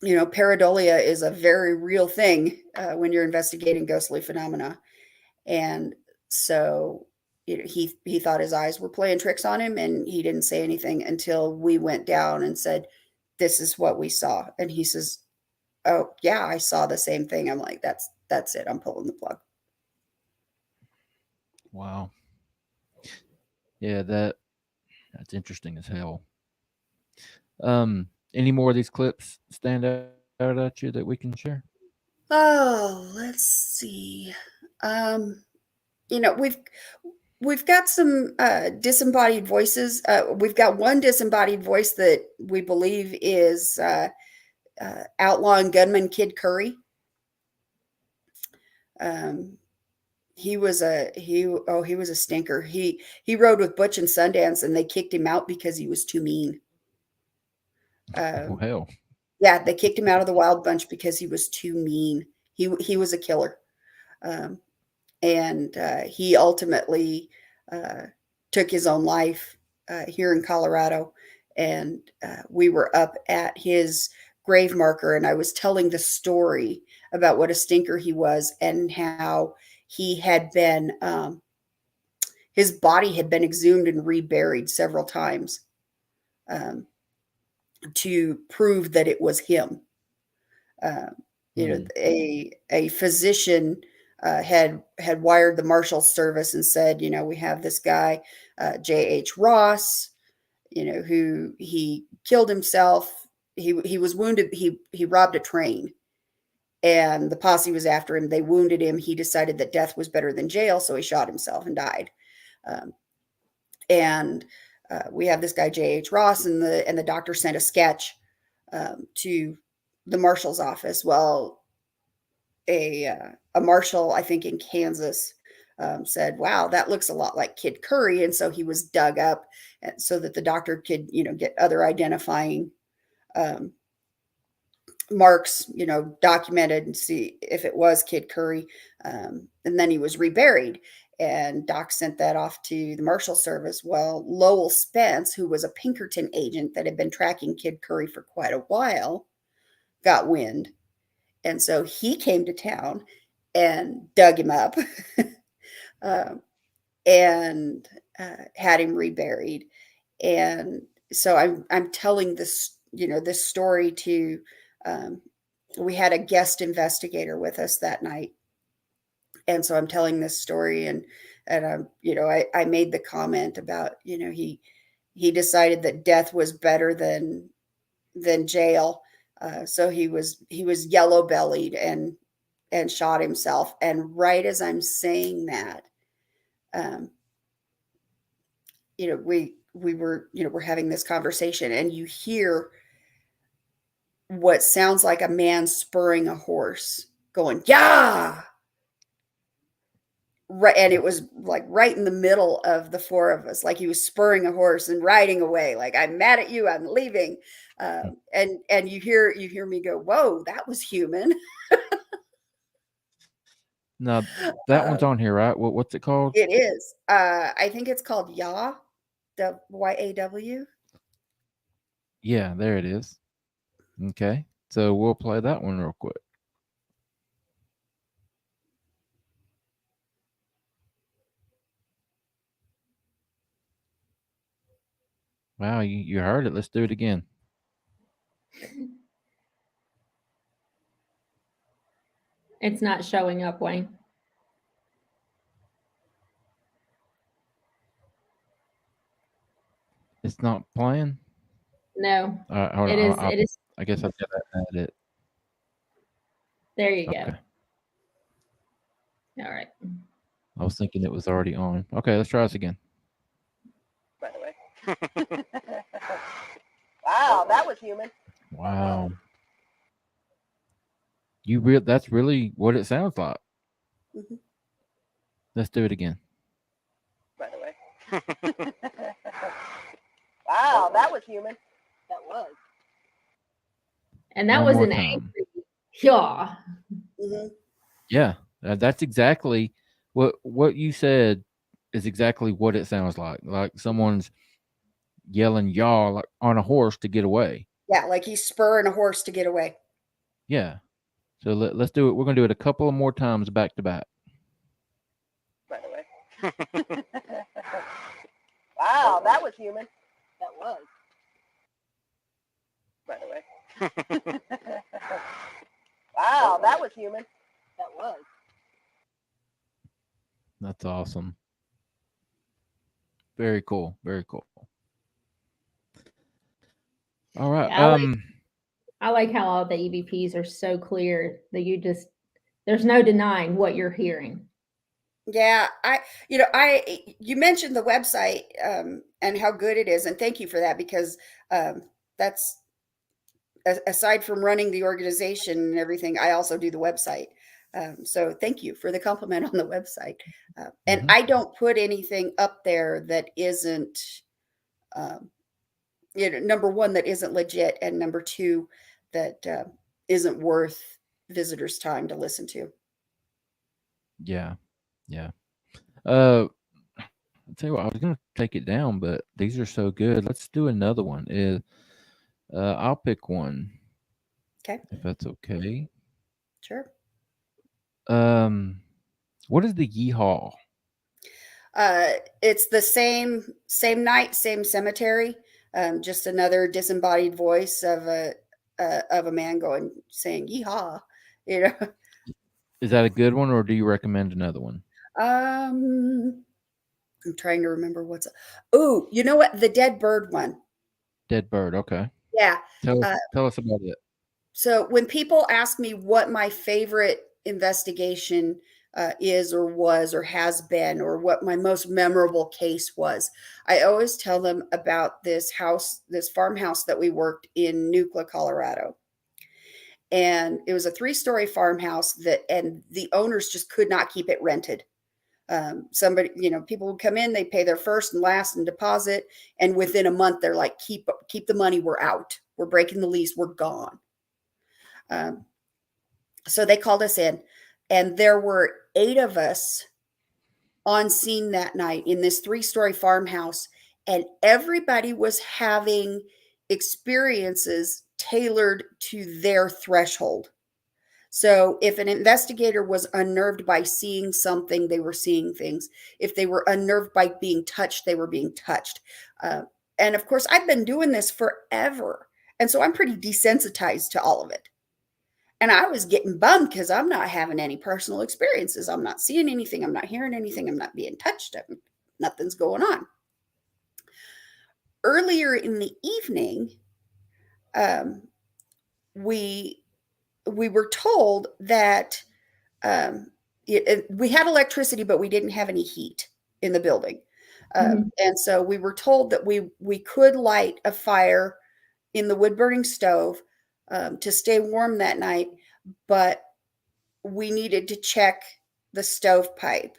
Pareidolia is a very real thing when you're investigating ghostly phenomena. And so, he thought his eyes were playing tricks on him, and he didn't say anything until we went down and said, "This is what we saw." And he says, "Oh, yeah, I saw the same thing." I'm like, "That's it. I'm pulling the plug." Wow. Yeah, that's interesting as hell. Any more of these clips stand out at you that we can share? Oh, let's see. Um, we've got some disembodied voices. We've got one disembodied voice that we believe is outlaw and gunman Kid Curry. Um, he was a stinker. He rode with Butch and Sundance, and they kicked him out because he was too mean. Oh hell. Yeah, they kicked him out of the Wild Bunch because he was too mean. He was a killer. Um, and he ultimately took his own life here in Colorado. And we were up at his grave marker, and I was telling the story about what a stinker he was and how he had been, his body had been exhumed and reburied several times um, to prove that it was him. Uh, a physician had wired the Marshals Service and said, we have this guy, J.H. Ross, who he killed himself. He was wounded. He robbed a train, and the posse was after him. They wounded him. He decided that death was better than jail, so he shot himself and died. And we have this guy J.H. Ross, and the doctor sent a sketch to the marshal's office. Well, a marshal, I think in Kansas, said, "Wow, that looks a lot like Kid Curry," and so he was dug up, so that the doctor could, get other identifying marks, documented and see if it was Kid Curry. And then he was reburied. And Doc sent that off to the Marshal Service. Well, Lowell Spence, who was a Pinkerton agent that had been tracking Kid Curry for quite a while, got wind. And so he came to town and dug him up and had him reburied. And so I'm telling this, this story to, we had a guest investigator with us that night. And so I'm telling this story, and I made the comment about, he decided that death was better than jail. So he was yellow bellied and shot himself. And right as I'm saying that, we were, we're having this conversation, and you hear what sounds like a man spurring a horse going, "Yeah." Right. And it was like right in the middle of the four of us, like he was spurring a horse and riding away. Like, "I'm mad at you. I'm leaving." And you hear me go, "Whoa, that was human." Now that one's on here, right? What's it called? It is. I think it's called Yaw, YAW. Yeah, there it is. Okay, so we'll play that one real quick. Wow, you heard it. Let's do it again. It's not showing up, Wayne. It's not playing? No. Hold it on. is. It is. I guess I've got to add it. There you Okay. Go. All right. I was thinking it was already on. Okay, let's try this again. By the way. Wow, that was human. Wow. That's really what it sounds like. Mm-hmm. Let's do it again. By the way. Wow, that was human. That was. And that One was more an time. angry yaw. Mm-hmm. Yeah, that's exactly what you said is exactly what it sounds like. Like someone's yelling "yaw" like on a horse to get away. Yeah, like he's spurring a horse to get away. Yeah. So let's do it. We're going to do it a couple of more times back to back. By the way. Wow, that was human. That was. By the way. Wow, that was human. That was. That's awesome. Very cool. Very cool. All right. Yeah, I like how all the EVPs are so clear that there's no denying what you're hearing. Yeah, you mentioned the website and how good it is, and thank you for that, because that's aside from running the organization and everything, I also do the website. So thank you for the compliment on the website. And I don't put anything up there that isn't, number one, that isn't legit, and number two, that isn't worth visitors' time to listen to. Yeah. Yeah. I'll tell you what, I was going to take it down, but these are so good. Let's do another one. I'll pick one. Okay. If that's okay. Sure. What is the yeehaw? It's the same night, same cemetery. Just another disembodied voice of a man saying yeehaw. Is that a good one, or do you recommend another one? I'm trying to remember oh, you know what? The dead bird one. Dead bird. Okay. Yeah. Tell us about it. So when people ask me what my favorite investigation is or was or has been, or what my most memorable case was, I always tell them about this house, this farmhouse that we worked in Nucla, Colorado. And it was a 3-story farmhouse and the owners just could not keep it rented. Somebody, people would come in, they pay their first and last and deposit, and within a month they're like, keep the money, we're out, we're breaking the lease, we're gone. So they called us in, and there were 8 of us on scene that night in this 3-story farmhouse, and everybody was having experiences tailored to their threshold. So if an investigator was unnerved by seeing something, they were seeing things. If they were unnerved by being touched, they were being touched. And of course, I've been doing this forever. And so I'm pretty desensitized to all of it. And I was getting bummed because I'm not having any personal experiences. I'm not seeing anything. I'm not hearing anything. I'm not being touched. Nothing's going on. Earlier in the evening, we were told that we had electricity, but we didn't have any heat in the building. And so we were told that we could light a fire in the wood burning stove to stay warm that night, but we needed to check the stovepipe.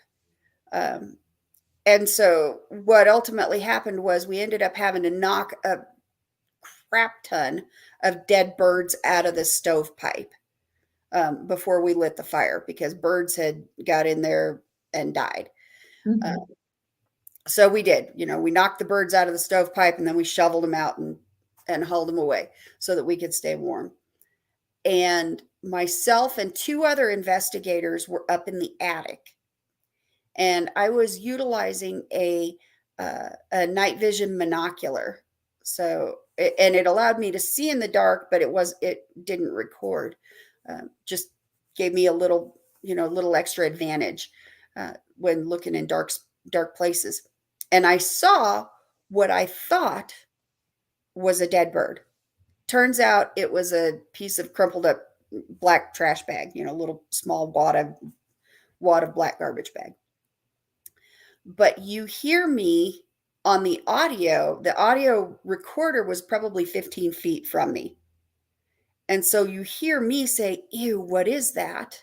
And so what ultimately happened was we ended up having to knock a crap ton of dead birds out of the stovepipe before we lit the fire, because birds had got in there and died. So we did, we knocked the birds out of the stovepipe, and then we shoveled them out and hauled them away so that we could stay warm. And myself and 2 other investigators were up in the attic, and I was utilizing a night vision monocular. So, and it allowed me to see in the dark, but it didn't record. Just gave me a little extra advantage when looking in dark places. And I saw what I thought was a dead bird. Turns out it was a piece of crumpled up black trash bag, a little small wad of black garbage bag. But you hear me on the audio recorder was probably 15 feet from me. And so you hear me say, "Ew, what is that?"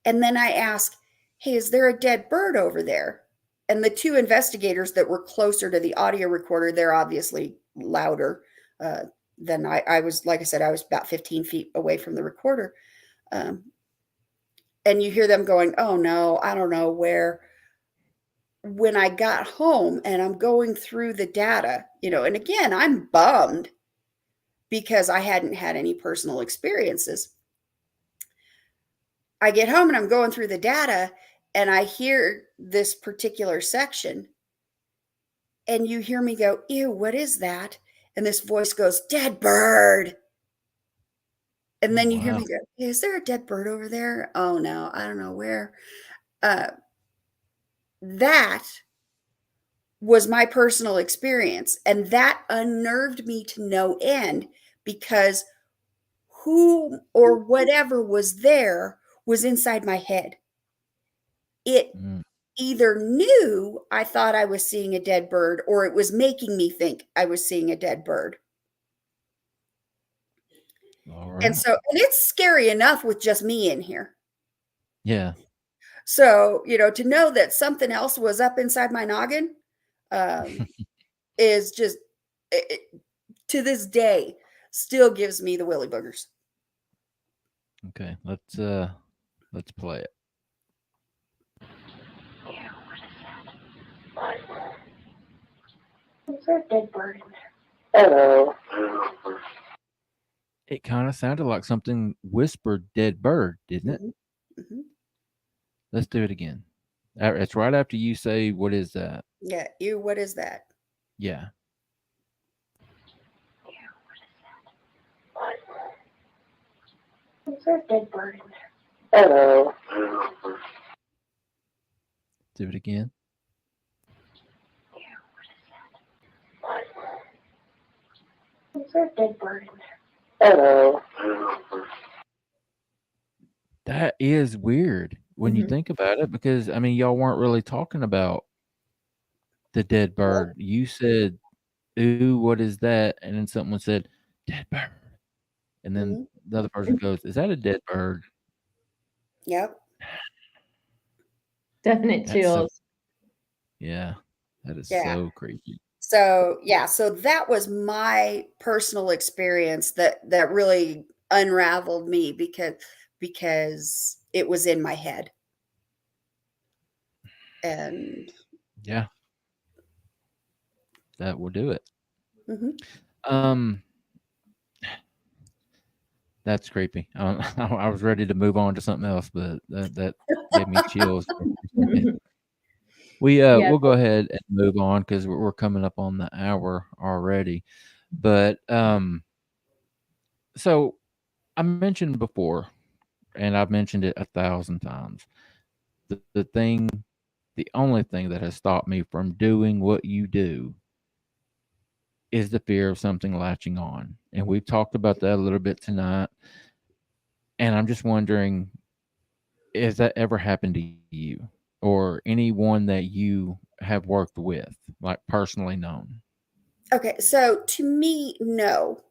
And then I ask, "Hey, is there a dead bird over there?" And the 2 investigators that were closer to the audio recorder, they're obviously louder than I was. Like I said, I was about 15 feet away from the recorder. And you hear them going, "Oh no, I don't know where." When I got home and I'm going through the data, and again, I'm bummed because I hadn't had any personal experiences. I get home and I'm going through the data, and I hear this particular section, and you hear me go, "Ew, what is that?" And this voice goes, "Dead bird." And then you hear me go, "Is there a dead bird over there?" "Oh no, I don't know where." That was my personal experience, and that unnerved me to no end, because who or whatever was there was inside my head. It either knew I thought I was seeing a dead bird, or it was making me think I was seeing a dead bird. All right. And it's scary enough with just me in here. Yeah. So, to know that something else was up inside my noggin is just, to this day, still gives me the willy boogers. Okay, let's play it. Yeah, what is that? Is there a dead bird in there? Hello. It kind of sounded like something whispered "dead bird," didn't it? Mm-hmm. Let's do it again. It's right after you say, "What is that?" Yeah, ew, what is that? Yeah. Yeah, what is that? What? Is there a dead bird in there? Hello. Do it again. Yeah, what is that? What? Is there a dead bird in there? Hello. That is weird when you Mhm. think about it, because I mean, y'all weren't really talking about the dead bird. You said, "Ooh, what is that?" And then someone said, "Dead bird." And then Mhm. the other person goes, "Is that a dead bird?" Yep. Definite That's so, chills. yeah, that is Yeah. so creepy. So yeah, so that was my personal experience that really unraveled me because it was in my head. And Yeah, that will do it. mhm. Um, that's creepy. I was ready to move on to something else, but that gave me chills. Yeah. We'll go ahead and move on because we're coming up on the hour already. But so I mentioned before, and I've mentioned it 1,000 times. The only thing that has stopped me from doing what you do is the fear of something latching on, and we've talked about that a little bit tonight. And I'm just wondering, has that ever happened to you or anyone that you have worked with, like personally known? Okay, so to me, no.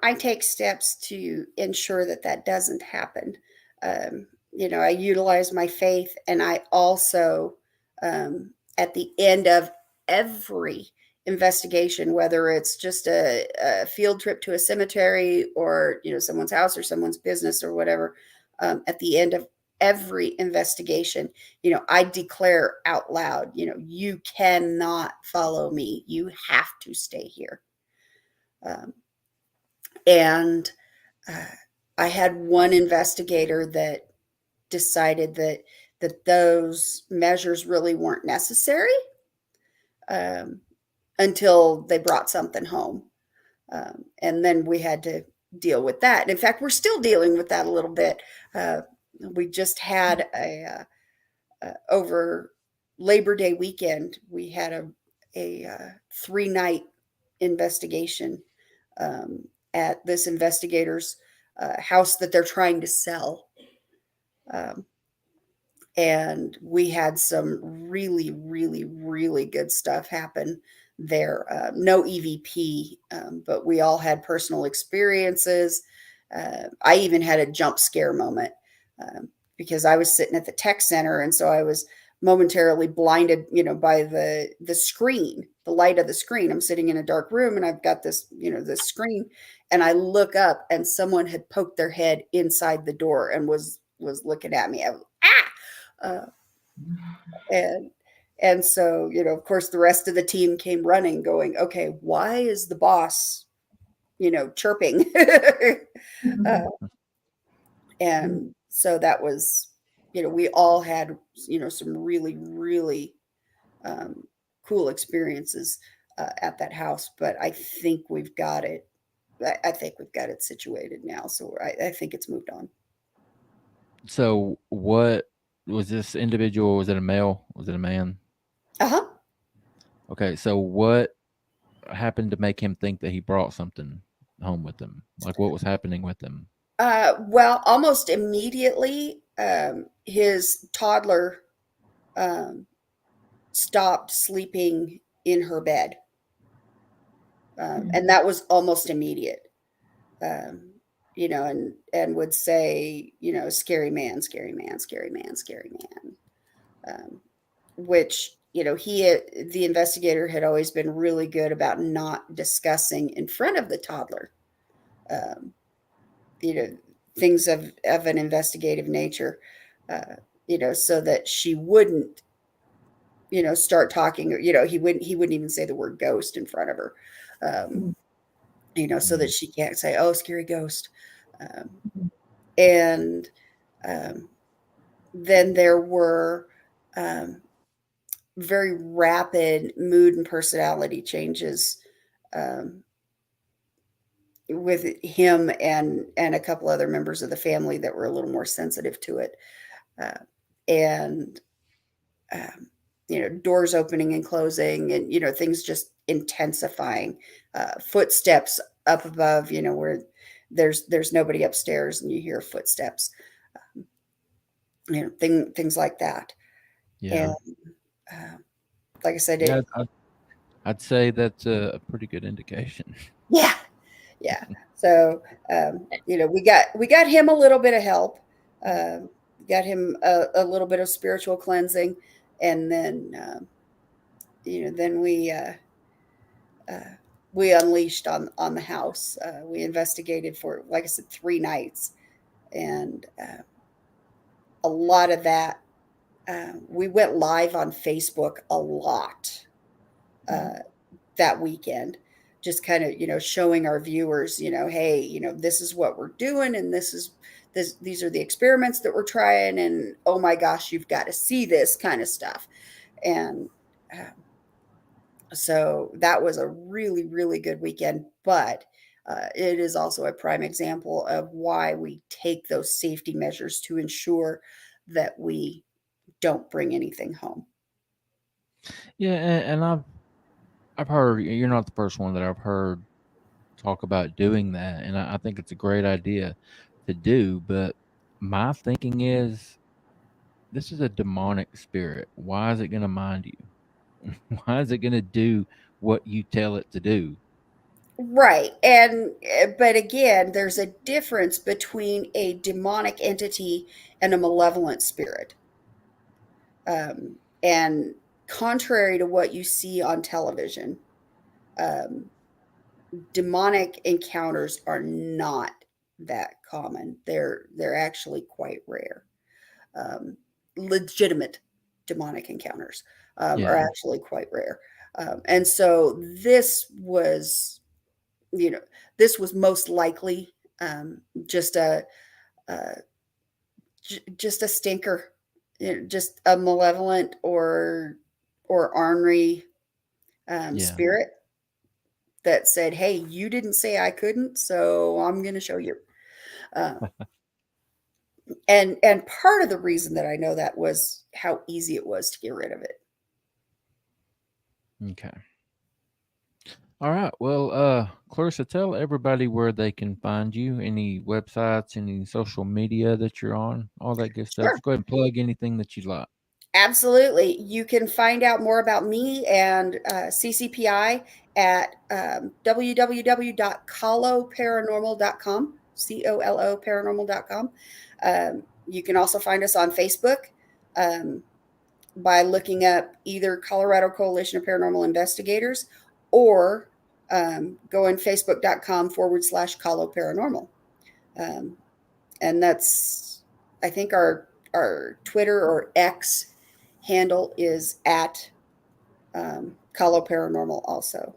I take steps to ensure that that doesn't happen. I utilize my faith, and I also, at the end of every investigation, whether it's just a field trip to a cemetery or someone's house or someone's business or whatever, at the end of every investigation, I declare out loud, you cannot follow me. You have to stay here. Um, and uh, I had one investigator that decided that those measures really weren't necessary, um, until they brought something home. And then we had to deal with that. And in fact, we're still dealing with that a little bit. We just had over Labor Day weekend, we had a 3-night investigation, at this investigator's house that they're trying to sell. Um, and we had some really, really, really good stuff happen there. No EVP, but we all had personal experiences. I even had a jump scare moment, because I was sitting at the tech center, and so I was momentarily blinded, by the screen, the light of the screen. I'm sitting in a dark room, and I've got this screen, and I look up, and someone had poked their head inside the door and was looking at me. I was, ah! Uh, and so, of course, the rest of the team came running, going, "Okay, why is the boss, chirping?" uh, and so that was, we all had, some really, really um, cool experiences at that house. But I think we've got it. I think we've got it situated now. So I think it's moved on. So, what was this individual? Was it a male? Was it a man? Uh huh. Okay, so what happened to make him think that he brought something home with him? Like, what was happening with him? Well, almost immediately, his toddler um, stopped sleeping in her bed. And that was almost immediate. Um, and would say, scary man, scary man, scary man, scary man. Which, the investigator had always been really good about not discussing in front of the toddler, um, you know, things of an investigative nature, so that she wouldn't, start talking, or, he wouldn't even say the word ghost in front of her, so that Mm. she can't say, "Oh, scary ghost." Um, and um, then there were um, very rapid mood and personality changes, um, with him and a couple other members of the family that were a little more sensitive to it, uh, and um, doors opening and closing, and things just intensifying, footsteps up above, where there's nobody upstairs and you hear footsteps, things like that. Yeah. And uh, like I said, Yeah, I'd say that's a pretty good indication. yeah, yeah. So we got him a little bit of help, um, got him a little bit of spiritual cleansing, and then then uh, we unleashed on the house. We investigated for, like I said, 3 nights, and a lot of that. We went live on Facebook a lot uh, that weekend, just kind of showing our viewers, hey, this is what we're doing, and these are the experiments that we're trying, and oh my gosh, you've got to see this kind of stuff. And so that was a really, really good weekend. But it is also a prime example of why we take those safety measures to ensure that we don't bring anything home. Yeah, and I've heard you're not the first one that I've heard talk about doing that, and I think it's a great idea to do. But my thinking is, this is a demonic spirit. Why is it going to mind you? Why is it going to do what you tell it to do? Right. And but again, there's a difference between a demonic entity and a malevolent spirit. And contrary to what you see on television, um, demonic encounters are not that common. They're actually quite rare. Um, Legitimate demonic encounters are Yeah, actually quite rare. And so you know, this was most likely just uh, just a stinker, just a malevolent or ornery yeah. spirit that said, "Hey, you didn't say I couldn't, so I'm going to show you." Uh, and part of the reason that I know that was how easy it was to get rid of it. Okay. All right. Well, Clarissa, tell everybody where they can find you. Any websites, any social media that you're on, all that good stuff. Sure. Just go ahead and plug anything that you like. Absolutely. You can find out more about me and CCPI at www.coloparanormal.com, COLO paranormal.com. You can also find us on Facebook um, by looking up either Colorado Coalition of Paranormal Investigators or going facebook.com/Colo Paranormal. Um, and that's, I think, our Twitter or X handle is at Colo Paranormal also.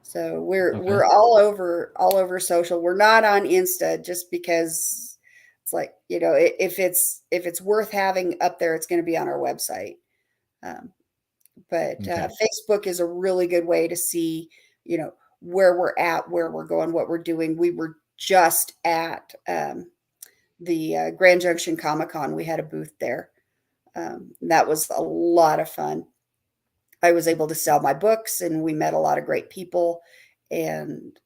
So Okay. we're all over social. We're not on Insta just because it's like, if it's worth having up there, it's going to be on our website. Um, but Okay. Facebook is a really good way to see, where we're at, where we're going, what we're doing. We were just at the Grand Junction Comic Con. We had a booth there. That was a lot of fun. I was able to sell my books, and we met a lot of great people. And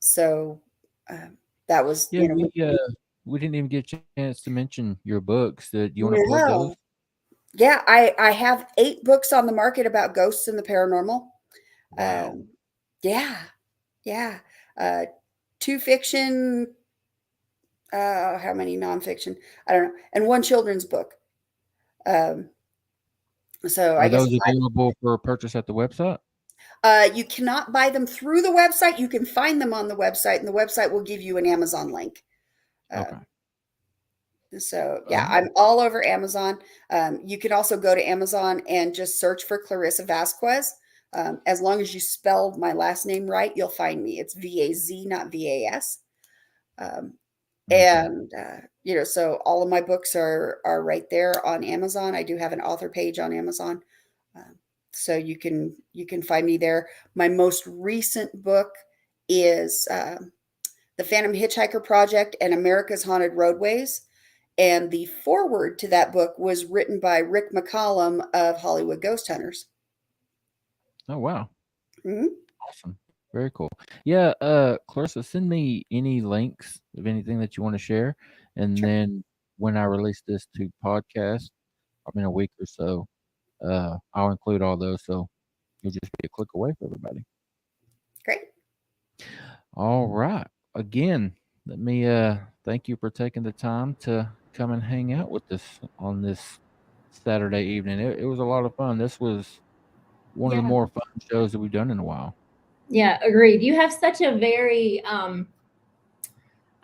so that was, Yeah, we didn't even get a chance to mention your books. Do you want to plug those? no, yeah, I have 8 books on the market about ghosts and the paranormal. Wow. Um, yeah, yeah. Uh, 2 fiction, how many nonfiction? I don't know, and 1 children's book. Um, so I Are guess those available for purchase at the website? you cannot buy them through the website. You can find them on the website, and the website will give you an Amazon link. Okay. So All yeah, right. I'm all over Amazon. You can also go to Amazon and just search for Clarissa Vasquez. As long as you spell my last name right, you'll find me. It's VAZ, not VAS. Um, Okay. and so all of my books are right there on Amazon. I do have an author page on Amazon, um, so you can find me there. My most recent book is The Phantom Hitchhiker Project and America's Haunted Roadways. And the foreword to that book was written by Rick McCollum of Hollywood Ghost Hunters. Oh, wow. Mhm. Awesome. Very cool. Yeah, Clarissa, send me any links of anything that you want to share, and Sure. then when I release this to podcast, in a week or so, I'll include all those, so you'll just be a click away for everybody. Great. All right. Again, let me thank you for taking the time to come and hang out with us on this Saturday evening. It was a lot of fun. This was one of the Yeah. more fun shows that we've done in a while. Yeah, agreed. You have such a very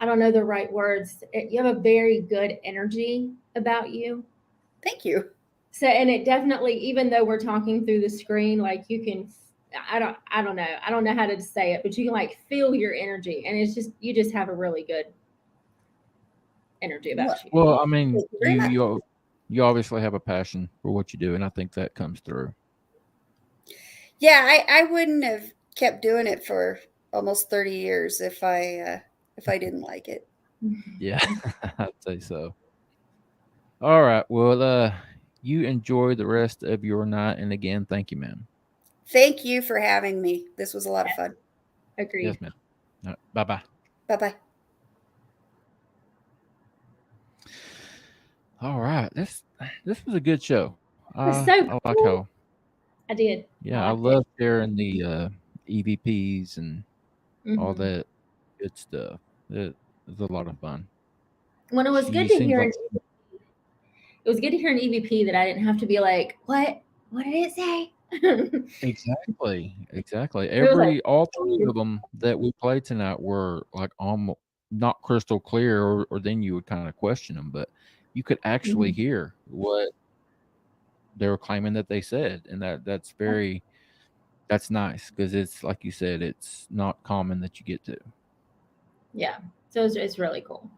I don't know the right words. You have a very good energy about you. Thank you. So, and it definitely, even though we're talking through the screen, like you can, I don't know, I don't know how to say it, but you can like feel your energy, and it's just you just have a really good energy about you. Well, I mean, Thank you very much. you obviously have a passion for what you do, and I think that comes through. Yeah, I wouldn't have kept doing it for almost 30 years if I didn't like it. Yeah, I'd say so. All right. Well, you enjoy the rest of your night, and again, thank you, ma'am. Thank you for having me. This was a lot of fun. Agreed. Yes, ma'am. Bye bye. Bye bye. All right. This was a good show. It was I so like cool. how I did. I liked love sharing the EVPs and it. all Mhm. that good stuff. It was a lot of fun. When it was She good to seems hear like it was good to hear an EVP that I didn't have to be like, what? What did it say? exactly. It was like, All three of them that we played tonight were like almost not crystal clear, or then you would kind of question them, but you could actually mhm. hear what they were claiming that they said, and that's nice because it's like you said, it's not common that you get to. Yeah. So it's really cool.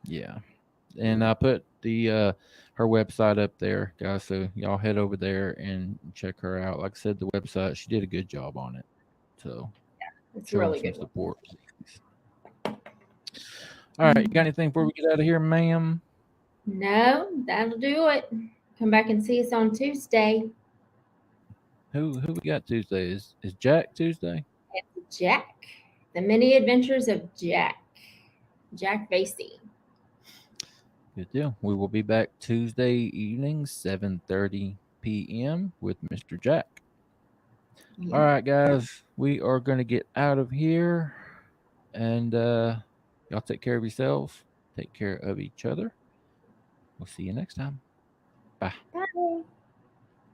Yeah. And I put the her website up there, guys. So y'all head over there and check her out. Like I said, the website, she did a good job on it. So It's a show them really some good one. support, please. All right, you got anything before we get out of here, ma'am? No, that'll do it. Come back and see us on Tuesday. Who we got Tuesday? Is Jack Tuesday? It's Jack. The Many Adventures of Jack. Jack Vasey. Good deal. We will be back Tuesday evening, 7:30 p.m. with Mr. Jack. All Yeah. right, guys, we are going to get out of here, and y'all take care of yourselves. Take care of each other. We'll see you next time. Bye.